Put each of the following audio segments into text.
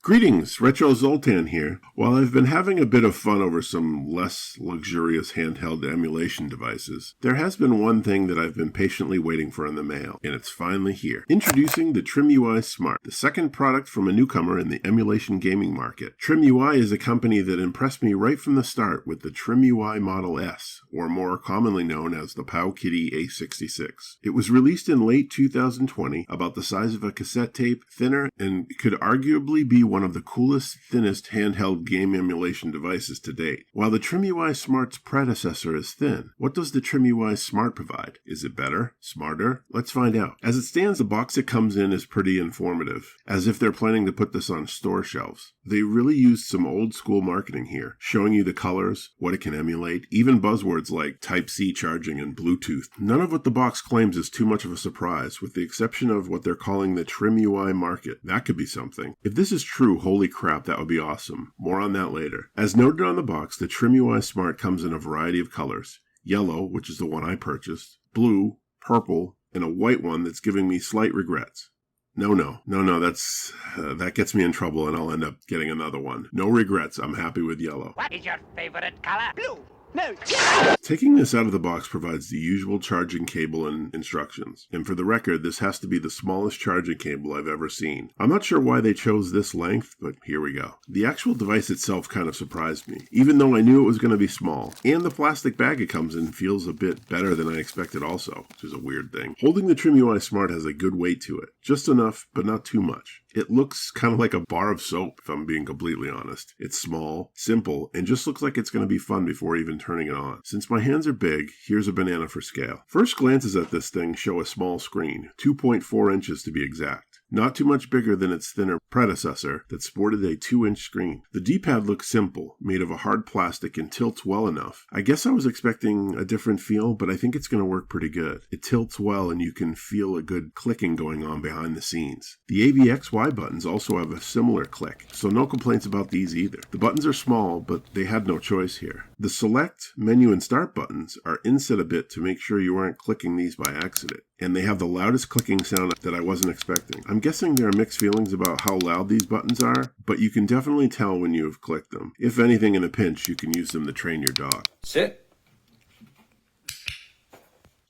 Greetings, Retro Zoltan here. While I've been having a bit of fun over some less luxurious handheld emulation devices, there has been one thing that I've been patiently waiting for in the mail, and it's finally here. Introducing the Trimui Smart, the second product from a newcomer in the emulation gaming market. Trimui is a company that impressed me right from the start with the Trimui Model S, or more commonly known as the Powkiddy A66. It was released in late 2020, about the size of a cassette tape, thinner, and could arguably be one of the coolest, thinnest handheld game emulation devices to date. While the Trimui Smart's predecessor is thin, what does the Trimui Smart provide? Is it better? Smarter? Let's find out. As it stands, the box it comes in is pretty informative, as if they're planning to put this on store shelves. They really used some old school marketing here, showing you the colors, what it can emulate, even buzzwords like Type-C charging and Bluetooth. None of what the box claims is too much of a surprise, with the exception of what they're calling the Trimui market. That could be something. If this is true, holy crap, that would be awesome. More on that later. As noted on the box, the Trimui Smart comes in a variety of colors. Yellow, which is the one I purchased, blue, purple, and a white one that's giving me slight regrets. No, that gets me in trouble and I'll end up getting another one. No regrets, I'm happy with yellow. What is your favorite color? Blue. No. Taking this out of the box provides the usual charging cable and instructions. And for the record, this has to be the smallest charging cable I've ever seen. I'm not sure why they chose this length, but here we go. The actual device itself kind of surprised me, even though I knew it was going to be small. And the plastic bag it comes in feels a bit better than I expected also, which is a weird thing. Holding the Trimui Smart has a good weight to it. Just enough, but not too much. It looks kind of like a bar of soap, if I'm being completely honest. It's small, simple, and just looks like it's going to be fun before even turning it on. Since my hands are big, here's a banana for scale. First glances at this thing show a small screen, 2.4 inches to be exact. Not too much bigger than its thinner predecessor that sported a 2-inch screen. The D-pad looks simple, made of a hard plastic and tilts well enough. I guess I was expecting a different feel, but I think it's going to work pretty good. It tilts well and you can feel a good clicking going on behind the scenes. The AVXY buttons also have a similar click, so no complaints about these either. The buttons are small, but they had no choice here. The select, menu, and start buttons are inset a bit to make sure you aren't clicking these by accident. And they have the loudest clicking sound that I wasn't expecting. I'm guessing there are mixed feelings about how loud these buttons are, but you can definitely tell when you have clicked them. If anything, in a pinch, you can use them to train your dog. Sit.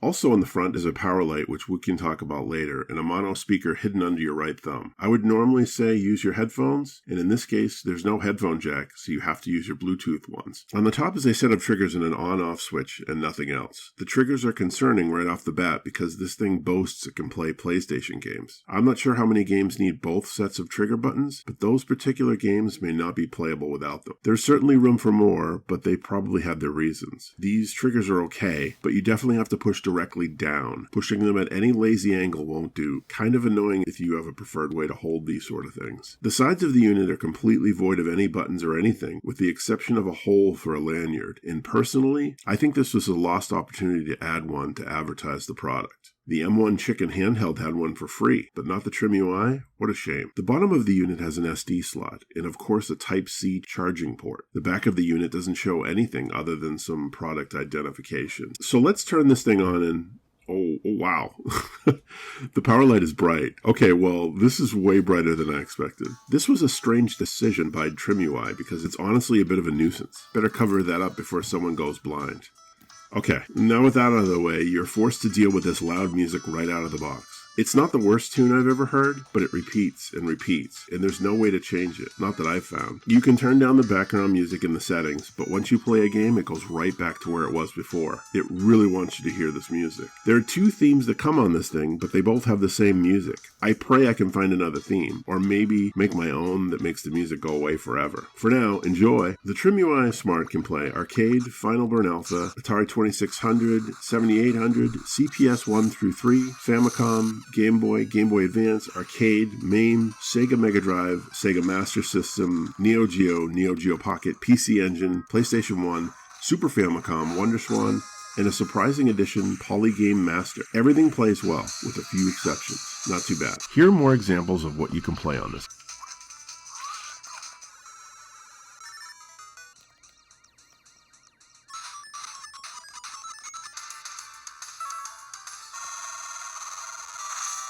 Also on the front is a power light, which we can talk about later, and a mono speaker hidden under your right thumb. I would normally say use your headphones, and in this case, there's no headphone jack, so you have to use your Bluetooth ones. On the top is a set of triggers and an on-off switch, and nothing else. The triggers are concerning right off the bat because this thing boasts it can play PlayStation games. I'm not sure how many games need both sets of trigger buttons, but those particular games may not be playable without them. There's certainly room for more, but they probably have their reasons. These triggers are okay, but you definitely have to push directly down. Pushing them at any lazy angle won't do. Kind of annoying if you have a preferred way to hold these sort of things. The sides of the unit are completely void of any buttons or anything, with the exception of a hole for a lanyard. And personally, I think this was a lost opportunity to add one to advertise the product. The M1 Chicken handheld had one for free, but not the Trimui? What a shame. The bottom of the unit has an SD slot, and of course a Type-C charging port. The back of the unit doesn't show anything other than some product identification. So let's turn this thing on and oh wow. The power light is bright. Okay, well, this is way brighter than I expected. This was a strange decision by Trimui because it's honestly a bit of a nuisance. Better cover that up before someone goes blind. Okay, now with that out of the way, you're forced to deal with this loud music right out of the box. It's not the worst tune I've ever heard, but it repeats and repeats, and there's no way to change it, not that I've found. You can turn down the background music in the settings, but once you play a game, it goes right back to where it was before. It really wants you to hear this music. There are 2 themes that come on this thing, but they both have the same music. I pray I can find another theme, or maybe make my own that makes the music go away forever. For now, enjoy. The Trimui Smart can play Arcade, Final Burn Alpha, Atari 2600, 7800, CPS 1 through 3, Famicom, Game Boy, Game Boy Advance, Arcade, MAME, Sega Mega Drive, Sega Master System, Neo Geo, Neo Geo Pocket, PC Engine, PlayStation 1, Super Famicom, WonderSwan, and a surprising addition, Polygame Master. Everything plays well, with a few exceptions. Not too bad. Here are more examples of what you can play on this.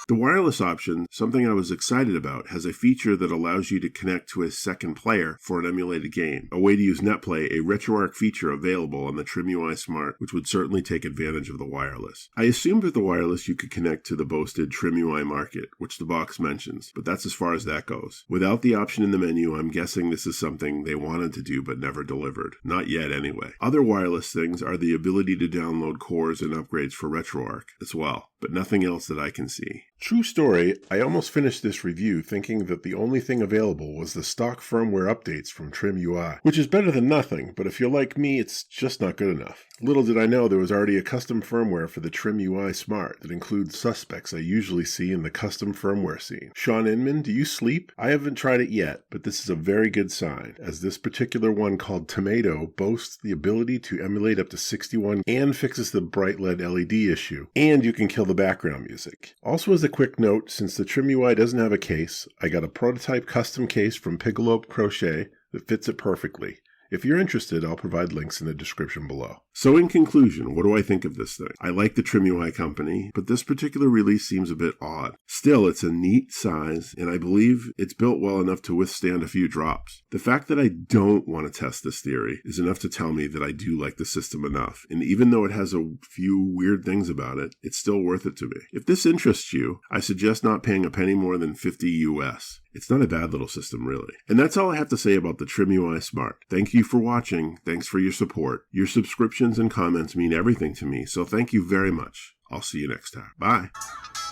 The wireless option, something I was excited about, has a feature that allows you to connect to a second player for an emulated game, a way to use NetPlay, a RetroArch feature available on the Trimui Smart, which would certainly take advantage of the wireless. I assumed with the wireless you could connect to the boasted Trimui Market, which the box mentions, but that's as far as that goes. Without the option in the menu, I'm guessing this is something they wanted to do but never delivered. Not yet, anyway. Other wireless things are the ability to download cores and upgrades for RetroArch as well, but nothing else that I can see. True story, I almost finished this review thinking that the only thing available was the stock firmware updates from Trimui, which is better than nothing, but if you're like me, it's just not good enough. Little did I know there was already a custom firmware for the Trimui Smart that includes suspects I usually see in the custom firmware scene. Sean Inman, do you sleep? I haven't tried it yet, but this is a very good sign, as this particular one called Tomato boasts the ability to emulate up to 61 and fixes the bright LED issue, and you can kill the background music. Also, as a quick note, since the Trimui doesn't have a case, I got a prototype custom case from Pigalope Crochet that fits it perfectly. If you're interested, I'll provide links in the description below. So in conclusion, what do I think of this thing? I like the Trimui company, but this particular release seems a bit odd. Still, it's a neat size, and I believe it's built well enough to withstand a few drops. The fact that I don't want to test this theory is enough to tell me that I do like the system enough, and even though it has a few weird things about it, it's still worth it to me. If this interests you, I suggest not paying a penny more than $50 US. It's not a bad little system, really. And that's all I have to say about the Trimui Smart. Thank you for watching. Thanks for your support. Your subscriptions and comments mean everything to me, so thank you very much. I'll see you next time. Bye.